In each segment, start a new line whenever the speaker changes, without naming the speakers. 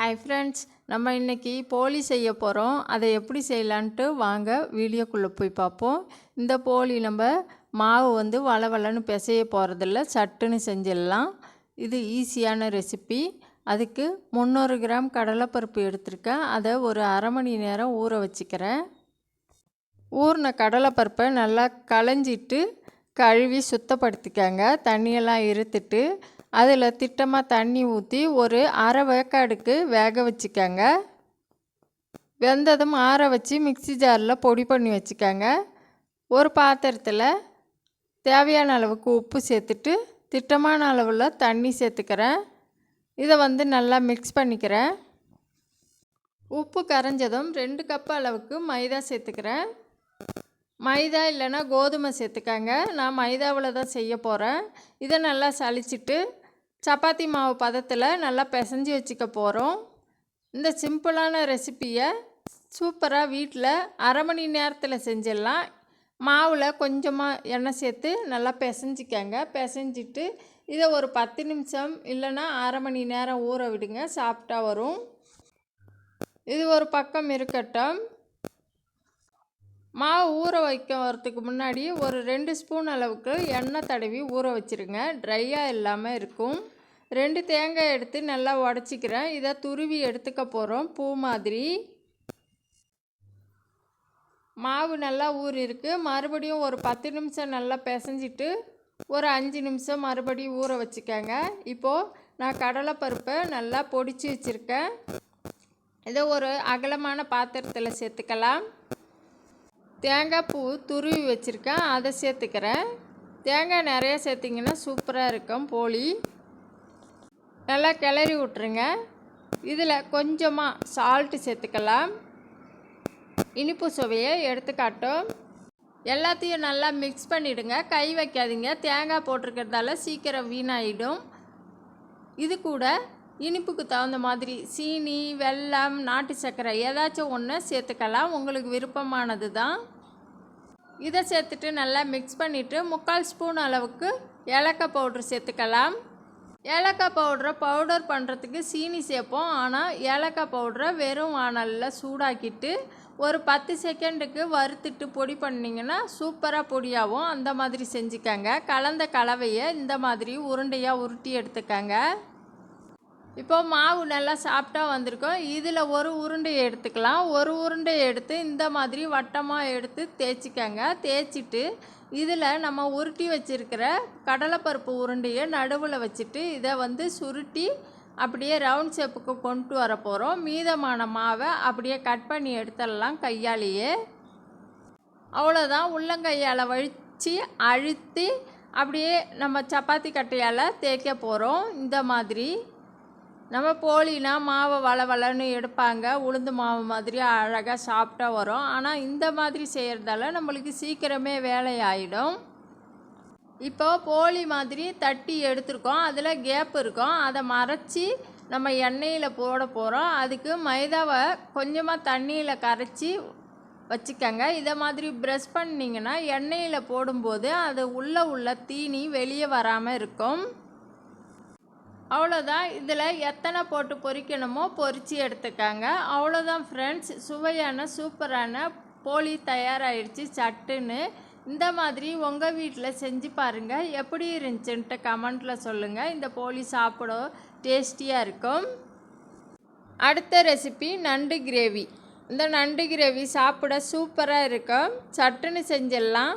Hi friends, நம்ம இன்றைக்கி போளி செய்ய போகிறோம். அதை எப்படி செய்யலான்ட்டு வாங்க வீடியோக்குள்ளே போய் பார்ப்போம். இந்த போளி நம்ம மாவு வளவலன்னு பிசைய போகிறதில்ல, சட்டுன்னு செஞ்சிடலாம். இது ஈஸியான ரெசிபி. அதுக்கு 300 கிராம் கடலைப்பருப்பு எடுத்திருக்கேன். அதை ஒரு அரை மணி நேரம் ஊற வச்சுக்கிறேன். ஊறின கடலைப்பருப்பை நல்லா களைஞ்சிட்டு கழுவி சுத்தப்படுத்திக்கங்க. தண்ணியெல்லாம் இருத்துட்டு அதில் திட்டமாக தண்ணி ஊற்றி ஒரு அரை வேக்காடுக்கு வேக வச்சுக்கங்க. வெந்ததும் ஆற வச்சு மிக்சி ஜாரில் பொடி பண்ணி வச்சுக்கங்க. ஒரு பாத்திரத்தில் தேவையான அளவுக்கு உப்பு சேர்த்துட்டு திட்டமான அளவில் தண்ணி சேர்த்துக்கிறேன். இதை நல்லா மிக்ஸ் பண்ணிக்கிறேன். உப்பு கரைஞ்சதும் 2 கப் அளவுக்கு மைதா சேர்த்துக்கிறேன். மைதா இல்லைன்னா கோதுமை சேர்த்துக்கங்க. நான் மைதாவில் தான் செய்ய போகிறேன். இதை நல்லா சலிச்சிட்டு சப்பாத்தி மாவு பதத்தில் நல்லா பிசைஞ்சு வச்சுக்க போகிறோம். இந்த சிம்பிளான ரெசிப்பியை சூப்பராக வீட்டில் அரை மணி நேரத்தில் செஞ்சிடலாம். மாவில் கொஞ்சமாக எண்ணெய் சேர்த்து நல்லா பிசைஞ்சிக்கங்க. பிசைஞ்சிட்டு இதை ஒரு 10 நிமிஷம் இல்லைன்னா அரை மணி நேரம் ஊற விடுங்க. சாப்பிட்டா வரும். இது ஒரு பக்கம் இருக்கட்டும். மாவு ஊற வைக்கிறதுக்கு முன்னாடி ஒரு 2 ஸ்பூன் அளவுக்கு எண்ணெய் தடவி ஊற வச்சுருங்க. ட்ரையாக இல்லாமல் இருக்கும். 2 தேங்காய் எடுத்து நல்லா உடச்சிக்கிறேன். இதை துருவி எடுத்துக்க போகிறோம். பூ மாதிரி மாவு நல்லா ஊறிருக்கு. மறுபடியும் ஒரு 10 நிமிஷம் நல்லா பிசைஞ்சிட்டு ஒரு 5 நிமிஷம் மறுபடியும் ஊற வச்சுக்கோங்க. இப்போது நான் கடலைப்பருப்பை நல்லா பொடிச்சு வச்சுருக்கேன். இதை ஒரு அகலமான பாத்திரத்தில் சேர்த்துக்கலாம். தேங்காய் பூ துருவி வச்சுருக்கேன், அதை சேர்த்துக்கிறேன். தேங்காய் நிறைய சேர்த்திங்கன்னா சூப்பராக இருக்கும் போளி. நல்லா கிளறி விட்ருங்க. இதில் கொஞ்சமாக சால்ட்டு சேர்த்துக்கலாம். இனிப்பு சுவையை எடுத்துக்காட்டும். எல்லாத்தையும் நல்லா மிக்ஸ் பண்ணிவிடுங்க. கை வைக்காதீங்க. தேங்காய் போட்டிருக்கிறதால சீக்கிரம் வீணாயிடும். இது கூட இனிப்புக்கு தகுந்த மாதிரி சீனி, வெல்லம், நாட்டு சர்க்கரை ஏதாச்சும் ஒன்று சேர்த்துக்கலாம். உங்களுக்கு விருப்பமானது தான். இதை சேர்த்துட்டு நல்லா மிக்ஸ் பண்ணிவிட்டு 3/4 ஸ்பூன் அளவுக்கு ஏலக்காய் பவுட்ரு சேர்த்துக்கலாம். ஏலக்காய் பவுடர் பண்ணுறதுக்கு சீனி சேர்ப்போம். ஆனால் ஏலக்காய் பவுடரை வெறும் வானலில் சூடாக்கிட்டு ஒரு 10 செகண்டுக்கு வறுத்துட்டு பொடி பண்ணிங்கன்னா சூப்பராக பொடியாகும். அந்த மாதிரி செஞ்சுக்கங்க. கலந்த கலவையை இந்த மாதிரி உருண்டையாக உருட்டி எடுத்துக்கங்க. இப்போ மாவு நல்லா சாஃப்டாக வந்திருக்கும். இதில் ஒரு உருண்டையை எடுத்துக்கலாம். ஒரு உருண்டையை எடுத்து இந்த மாதிரி வட்டமாக எடுத்து தேய்ச்சிக்கங்க. தேய்ச்சிட்டு இதில் நம்ம உருட்டி வச்சுருக்கிற கடலைப்பருப்பு உருண்டையை நடுவில் வச்சுட்டு இதை சுருட்டி அப்படியே ரவுண்ட் ஷேப்புக்கு கொண்டு வர போகிறோம். மீதமான மாவை அப்படியே கட் பண்ணி எடுத்துடலாம் கையாலேயே. அவ்வளோதான். உள்ளங்கையால் வச்சு அழுத்தி அப்படியே நம்ம சப்பாத்தி கட்டையால் தேய்க்க போகிறோம். இந்த மாதிரி நம்ம போளினா மாவை வளவலன்னு எடுப்பாங்க. உளுந்து மாவு மாதிரி அழகாக சாஃப்டாக வரும். ஆனால் இந்த மாதிரி செய்கிறதால நம்மளுக்கு சீக்கிரமே வேலை ஆகிடும். இப்போ போளி மாதிரி தட்டி எடுத்துருக்கோம். அதில் கேப் இருக்கும். அதை மறைச்சி நம்ம எண்ணெயில் போட போகிறோம். அதுக்கு மைதாவை கொஞ்சமாக தண்ணியில் கரைச்சி வச்சுக்கங்க. இதை மாதிரி ப்ரெஷ் பண்ணிங்கன்னா எண்ணெயில் போடும்போது அது உள்ள தீனி வெளியே வராமல் இருக்கும். அவ்வளோதான். இதில் எத்தனை போட்டு பொரிக்கணுமோ பொரித்து எடுத்துக்காங்க. அவ்வளோதான் ஃப்ரெண்ட்ஸ். சுவையான சூப்பரான போளி தயாராகிடுச்சு சட்டுன்னு. இந்த மாதிரி உங்கள் வீட்டில் செஞ்சு பாருங்கள். எப்படி இருந்துச்சுன்ட்டு கமெண்ட்டில் சொல்லுங்கள். இந்த போளி சாப்பிட டேஸ்டியாக இருக்கும். அடுத்த ரெசிபி நண்டு கிரேவி. இந்த நண்டு கிரேவி சாப்பிட சூப்பராக இருக்கும். சட்டுன்னு செஞ்சிடலாம்.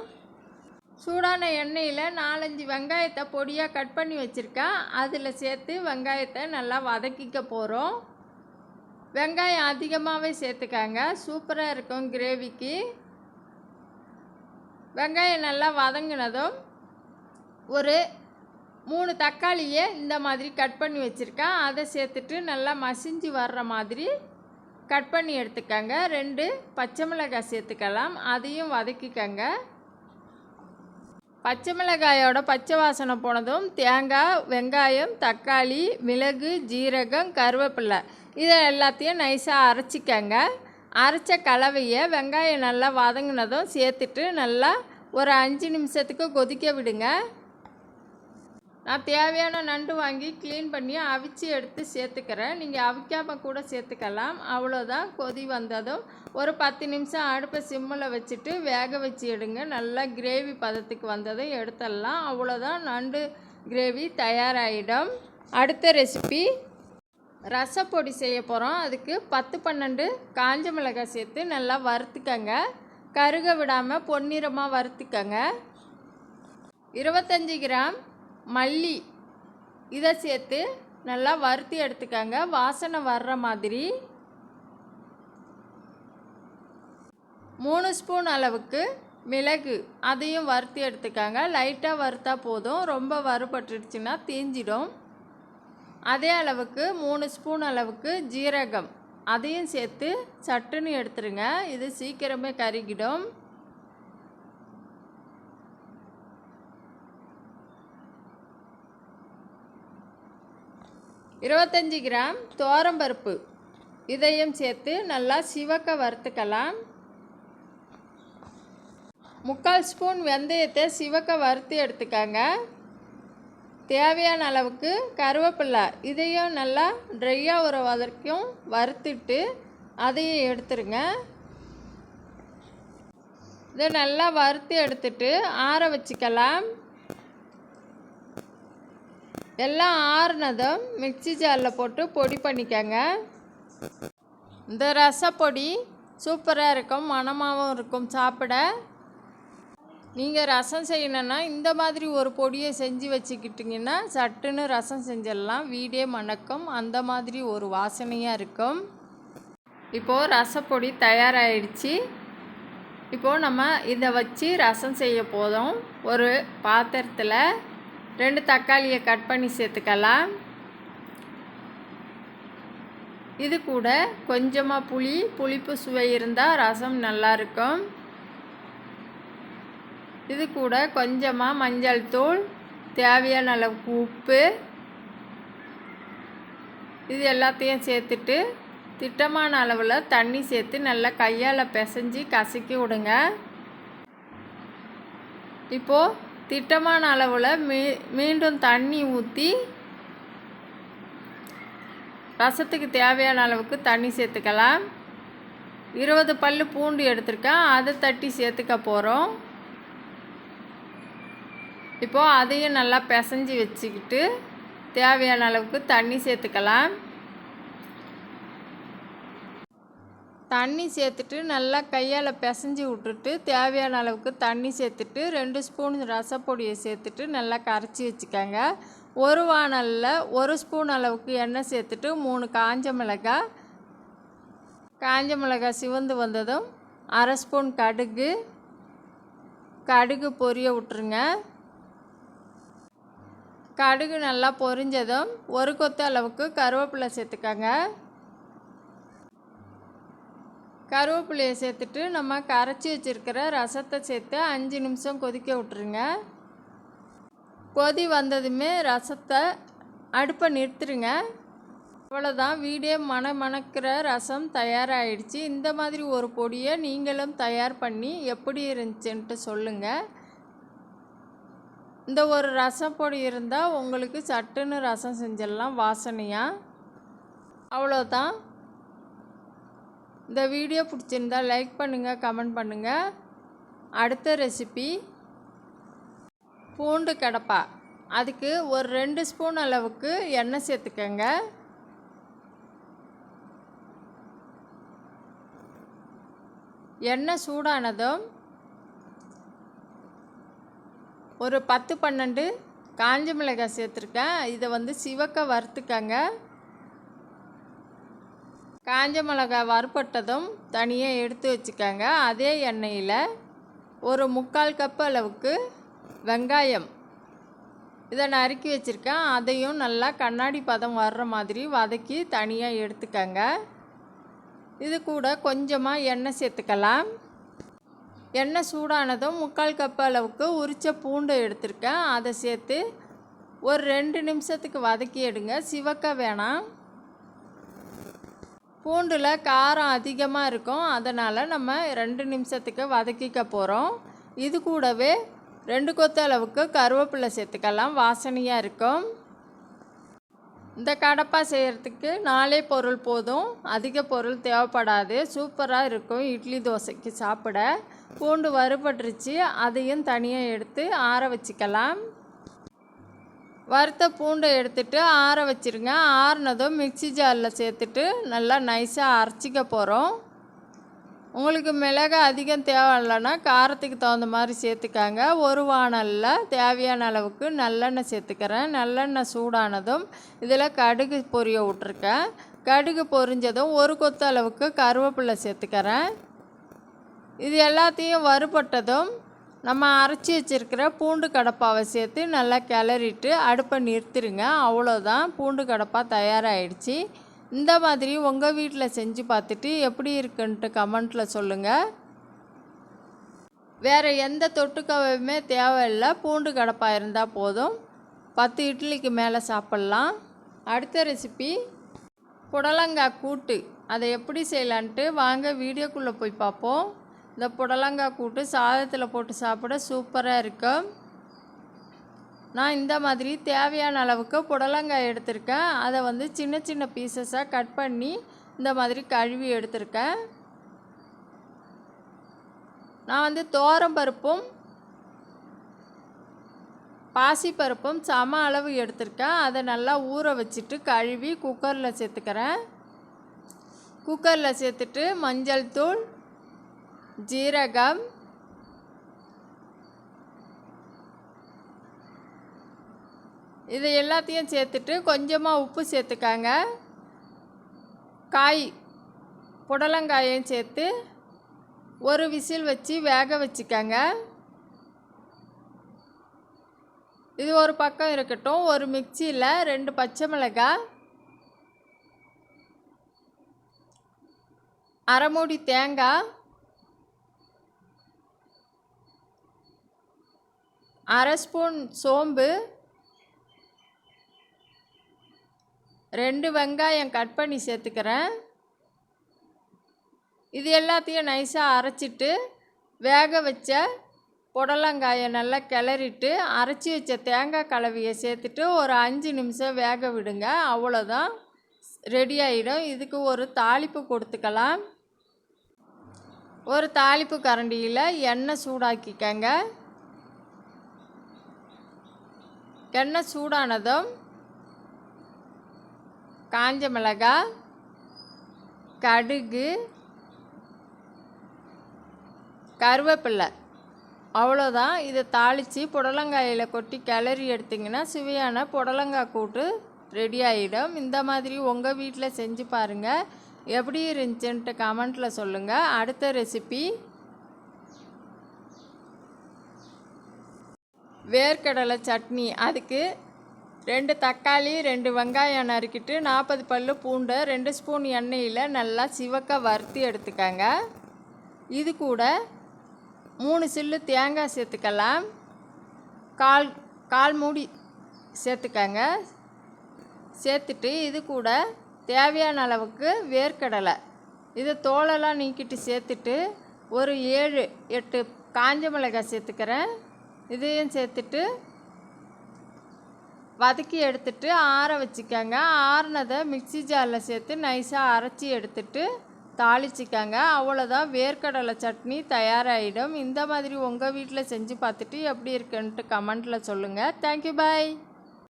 சூடான எண்ணெயில் 4-5 வெங்காயத்தை பொடியாக கட் பண்ணி வச்சுருக்கேன். அதில் சேர்த்து வெங்காயத்தை நல்லா வதக்கிக்க போகிறோம். வெங்காயம் அதிகமாகவே சேர்த்துக்காங்க. சூப்பராக இருக்கும் கிரேவிக்கு. வெங்காயம் நல்லா வதங்கினதும் ஒரு 3 தக்காளியை இந்த மாதிரி கட் பண்ணி வச்சுருக்கேன். அதை சேர்த்துட்டு நல்லா மசிஞ்சு வர்ற மாதிரி கட் பண்ணி எடுத்துக்கங்க. 2 பச்சை மிளகாய் சேர்த்துக்கலாம். அதையும் வதக்கிக்கங்க. பச்சை மிளகாயோட பச்சை வாசனை போனதும் தேங்காய், வெங்காயம், தக்காளி, மிளகு, ஜீரகம், கருவேப்பிலை இதை எல்லாத்தையும் நைஸாக அரைச்சிக்கங்க. அரைச்ச கலவையை வெங்காயம் நல்லா வதங்கினதும் சேர்த்துட்டு நல்லா ஒரு 5 நிமிஷத்துக்கு கொதிக்க விடுங்க. நான் தேவையான நண்டு வாங்கி க்ளீன் பண்ணி அவிச்சு எடுத்து சேர்த்துக்கிறேன். நீங்கள் அவிக்காமல் கூட சேர்த்துக்கலாம். அவ்வளோதான். கொதி வந்ததும் ஒரு 10 நிமிஷம் அடுப்பை சிம்மில் வச்சுட்டு வேக வச்சு எடுங்க. நல்லா கிரேவி பதத்துக்கு வந்ததும் எடுத்துடலாம். அவ்வளோதான், நண்டு கிரேவி தயாராகிடும். அடுத்த ரெசிபி ரசப்பொடி செய்ய போகிறோம். அதுக்கு 10-12 காஞ்ச மிளகாய் சேர்த்து நல்லா வறுத்துக்கங்க. கருக விடாமல் பொன்னிறமாக வறுத்துக்கங்க. 25 கிராம் மல்லி இதை சேர்த்து நல்லா வறுத்து எடுத்துக்கங்க, வாசனை வர்ற மாதிரி. 3 ஸ்பூன் அளவுக்கு மிளகு அதையும் வறுத்து எடுத்துக்கங்க. லைட்டாக வறுத்தா போதும், ரொம்ப வறுபட்டுடுச்சுன்னா தீஞ்சிடும். அதே அளவுக்கு 3 ஸ்பூன் அளவுக்கு ஜீரகம் அதையும் சேர்த்து சட்டுன்னு எடுத்துருங்க. இது சீக்கிரமே கருகிடும். 25 கிராம் துவரம்பருப்பு இதையும் சேர்த்து நல்லா சிவக்க வறுத்துக்கலாம். 3/4 ஸ்பூன் வெந்தயத்தை சிவக்க வறுத்து எடுத்துக்கங்க. தேவையான அளவுக்கு கருவேப்பிலை இதையும் நல்லா ட்ரையாக ஒரு வதற்கும் வறுத்துட்டு அதையும் எடுத்துருங்க. இதை நல்லா வறுத்து எடுத்துட்டு ஆற வச்சுக்கலாம். எல்லாம் ஆறுனதும் மிக்ஸி ஜாரில் போட்டு பொடி பண்ணிக்கங்க. இந்த ரசப்பொடி சூப்பராக இருக்கும், மணமாகவும் இருக்கும் சாப்பிட. நீங்கள் ரசம் செய்யணுன்னா இந்த மாதிரி ஒரு பொடியை செஞ்சு வச்சுக்கிட்டிங்கன்னா சட்டுன்னு ரசம் செஞ்சிடலாம். வீடே மணக்கும், அந்த மாதிரி ஒரு வாசனையாக இருக்கும். இப்போது ரசப்பொடி தயாராகிடுச்சு. இப்போது நம்ம இதை வச்சு ரசம் செய்ய போதும். ஒரு பாத்திரத்தில் 2 தக்காளியை கட் பண்ணி சேர்த்துக்கலாம். இது கூட கொஞ்சமாக புளிப்பு சுவை இருந்தால் ரசம் நல்லாயிருக்கும். இது கூட கொஞ்சமாக மஞ்சள் தூள், தேவையான அளவுக்கு உப்பு, இது எல்லாத்தையும் சேர்த்துட்டு திட்டமான அளவில் தண்ணி சேர்த்து நல்லா கையால் பிசைஞ்சு கசக்கி விடுங்க. இப்போது திட்டமான அளவில் மீண்டும் தண்ணி ஊற்றி ரசத்துக்கு தேவையான அளவுக்கு தண்ணி சேர்த்துக்கலாம். 20 பல் பூண்டு எடுத்துருக்கேன், அதை தட்டி சேர்த்துக்க போகிறோம். இப்போது அதையும் நல்லா பிசைஞ்சு வச்சுக்கிட்டு தேவையான அளவுக்கு தண்ணி சேர்த்துக்கலாம். தண்ணி சேர்த்துட்டு நல்லா கையால் பிசைஞ்சு விட்டுட்டு தேவையான அளவுக்கு தண்ணி சேர்த்துட்டு 2 ஸ்பூன் ரசப்பொடியை சேர்த்துட்டு நல்லா கரைச்சி வச்சுக்கோங்க. ஒரு வாணலில் 1 ஸ்பூன் அளவுக்கு எண்ணெய் சேர்த்துட்டு 3 காஞ்ச மிளகாய் சிவந்து வந்ததும் 1/2 ஸ்பூன் கடுகு பொரிய விட்டுருங்க. கடுகு நல்லா பொரிஞ்சதும் 1 கொத்து அளவுக்கு கருவேப்பிலை சேர்த்துக்கங்க. கருவேப்பிலையை சேர்த்துட்டு நம்ம கரைச்சி வச்சுருக்கிற ரசத்தை சேர்த்து 5 நிமிஷம் கொதிக்க விட்டுருங்க. கொதி வந்ததுமே ரசத்தை அடுப்பை நிறுத்துருங்க. அவ்வளோதான், வீடே மணக்கிற ரசம் தயாராகிடுச்சு. இந்த மாதிரி ஒரு பொடியை நீங்களும் தயார் பண்ணி எப்படி இருந்துச்சுன்ட்டு சொல்லுங்கள். இந்த ஒரு ரசப்பொடி இருந்தால் உங்களுக்கு சட்டுன்னு ரசம் செஞ்சிடலாம் வாசனையாக. அவ்வளோதான். இந்த வீடியோ பிடிச்சிருந்தா லைக் பண்ணுங்கள், கமெண்ட் பண்ணுங்கள். அடுத்த ரெசிபி பூண்டு கடப்பா. அதுக்கு ஒரு 2 ஸ்பூன் அளவுக்கு எண்ணெய் சேர்த்துக்கங்க. எண்ணெய் சூடானதும் ஒரு 10-12 காஞ்ச மிளகாய் சேர்த்துருக்கேன். இதை சிவக்க வறுத்துக்கங்க. காஞ்ச மிளகாய் வறுபட்டதும் தனியாக எடுத்து வச்சுக்கோங்க. அதே எண்ணெயில் ஒரு 3/4 கப் அளவுக்கு வெங்காயம் இதை நறுக்கி வச்சுருக்கேன். அதையும் நல்லா கண்ணாடி பதம் வர்ற மாதிரி வதக்கி தனியாக எடுத்துக்கங்க. இது கூட கொஞ்சமாக எண்ணெய் சேர்த்துக்கலாம். எண்ணெய் சூடானதும் 3/4 கப் அளவுக்கு உரித்த பூண்டை எடுத்திருக்கேன். அதை சேர்த்து ஒரு 2 நிமிஷத்துக்கு வதக்கி எடுங்க, சிவக்க வேணாம். பூண்டில் காரம் அதிகமாக இருக்கும், அதனால் நம்ம 2 நிமிஷத்துக்கு வதக்கிக்க போகிறோம். இது கூடவே 2 கொத்து அளவுக்கு கருவேப்பிலை சேர்த்துக்கலாம், வாசனையாக இருக்கும். இந்த கடப்பா செய்கிறதுக்கு 4 பொருள் போதும், அதிக பொருள் தேவைப்படாது. சூப்பராக இருக்கும் இட்லி தோசைக்கு சாப்பிட. பூண்டு வறுபட்டுருச்சு, அதையும் தனியாக எடுத்து ஆற வச்சுக்கலாம். வறுத்த பூண்டை எடுத்துட்டு ஆற வச்சுருங்க. ஆறுனதும் மிக்ஸி ஜாரில் சேர்த்துட்டு நல்லா நைஸாக அரைச்சிக்க போகிறோம். உங்களுக்கு மிளகு அதிகம் தேவை இல்லைன்னா காரத்துக்கு தகுந்த மாதிரி சேர்த்துக்காங்க. ஒரு வாணலில் தேவையான அளவுக்கு நல்லெண்ணெய் சேர்த்துக்கிறேன். நல்லெண்ணெய் சூடானதும் இதில் கடுகு பொரிய விட்ருக்கேன். கடுகு பொரிஞ்சதும் 1 கொத்து அளவுக்கு கருவேப்பிலை சேர்த்துக்கிறேன். இது எல்லாத்தையும் வறுபட்டதும் நம்ம அரைச்சி வச்சுருக்கிற பூண்டு கடப்பாவை சேர்த்து நல்லா கிளறிட்டு அடுப்பை நிறுத்திடுங்க. அவ்வளோதான், பூண்டு கடப்பா தயாராகிடுச்சு. இந்த மாதிரி உங்கள் வீட்டில் செஞ்சு பார்த்துட்டு எப்படி இருக்குன்ட்டு கமெண்ட்டில் சொல்லுங்கள். வேறு எந்த தொட்டுக்கவையுமே தேவையில்லை, பூண்டு கடப்பா இருந்தால் போதும். 10 இட்லிக்கு மேலே சாப்பிட்லாம். அடுத்த ரெசிபி புடலங்காய் கூட்டு. அதை எப்படி செய்யலான்ட்டு வாங்க வீடியோக்குள்ளே போய் பார்ப்போம். இந்த புடலங்காய் கூட்டு சாதத்தில் போட்டு சாப்பிட சூப்பராக இருக்கும். நான் இந்த மாதிரி தேவையான அளவுக்கு புடலங்காய் எடுத்திருக்கேன். அதை சின்ன சின்ன பீசஸாக கட் பண்ணி இந்த மாதிரி கழுவி எடுத்திருக்கேன். நான் துவரம்பருப்பும் பாசிப்பருப்பும் சம அளவு எடுத்திருக்கேன். அதை நல்லா ஊற வச்சுட்டு கழுவி குக்கரில் சேர்த்துக்கிறேன். குக்கரில் சேர்த்துட்டு மஞ்சள் தூள், ஜீரகம், இது எல்லாத்தையும் சேர்த்துட்டு கொஞ்சமாக உப்பு சேர்த்துக்காங்க. புடலங்காயும் சேர்த்து ஒரு விசில் வச்சு வேக வச்சுக்கோங்க. இது ஒரு பக்கம் இருக்கட்டும். ஒரு மிக்சியில் 2 பச்சை மிளகாய், அரை மூடி தேங்காய், அரை ஸ்பூன் சோம்பு, 2 வெங்காயம் கட் பண்ணி சேர்த்துக்கிறேன். இது எல்லாத்தையும் நைஸாக அரைச்சிட்டு வேக வச்ச புடலங்காயை நல்லா கிளறிட்டு அரைச்சி வச்ச தேங்காய் கலவையை சேர்த்துட்டு ஒரு 5 நிமிஷம் வேக விடுங்க. அவ்வளோதான், ரெடி ஆகிடும். இதுக்கு ஒரு தாளிப்பு கொடுத்துக்கலாம். ஒரு தாளிப்பு கரண்டியில் எண்ணெய் சூடாக்கிக்கங்க. எண்ணெய் சூடானதும் காஞ்ச மிளகாய், கடுகு, கருவேப்பிலை, அவ்வளோதான். இதை தாளித்து புடலங்காயில் கொட்டி கிளறி எடுத்திங்கன்னா சுவையான புடலங்காய் கூட்டு ரெடி ஆகிடும். இந்த மாதிரி உங்கள் வீட்டில் செஞ்சு பாருங்கள். எப்படி இருந்துச்சுன்ட்டு கமெண்ட்டில் சொல்லுங்கள். அடுத்த ரெசிபி வேர்க்கடலை சட்னி. அதுக்கு 2 தக்காளி, 2 வெங்காயம் நறுக்கிட்டு 40 பல்லு பூண்டை 2 ஸ்பூன் எண்ணெயில் நல்லா சிவக்க வறுத்து எடுத்துக்கங்க. இது கூட 3 சில்லு தேங்காய் சேர்த்துக்கலாம். கால் மூடி சேர்த்துக்கங்க. சேர்த்துட்டு இது கூட தேவையான அளவுக்கு வேர்க்கடலை, இதை தோலெல்லாம் நீக்கிட்டு சேர்த்துட்டு ஒரு 7-8 காஞ்ச மிளகாய் சேர்த்துக்கிறேன். இதையும் சேர்த்துட்டு வதக்கி எடுத்துட்டு ஆற வச்சுக்கோங்க. ஆறுனதை மிக்ஸி ஜாரில் சேர்த்து நைஸாக அரைச்சி எடுத்துட்டு தாளிச்சிக்கோங்க. அவ்வளோதான், வேர்க்கடலை சட்னி தயாராகிடும். இந்த மாதிரி உங்கள் வீட்டில் செஞ்சு பார்த்துட்டு எப்படி இருக்குன்ட்டு கமெண்ட்டில் சொல்லுங்கள். தேங்க்யூ, பாய்.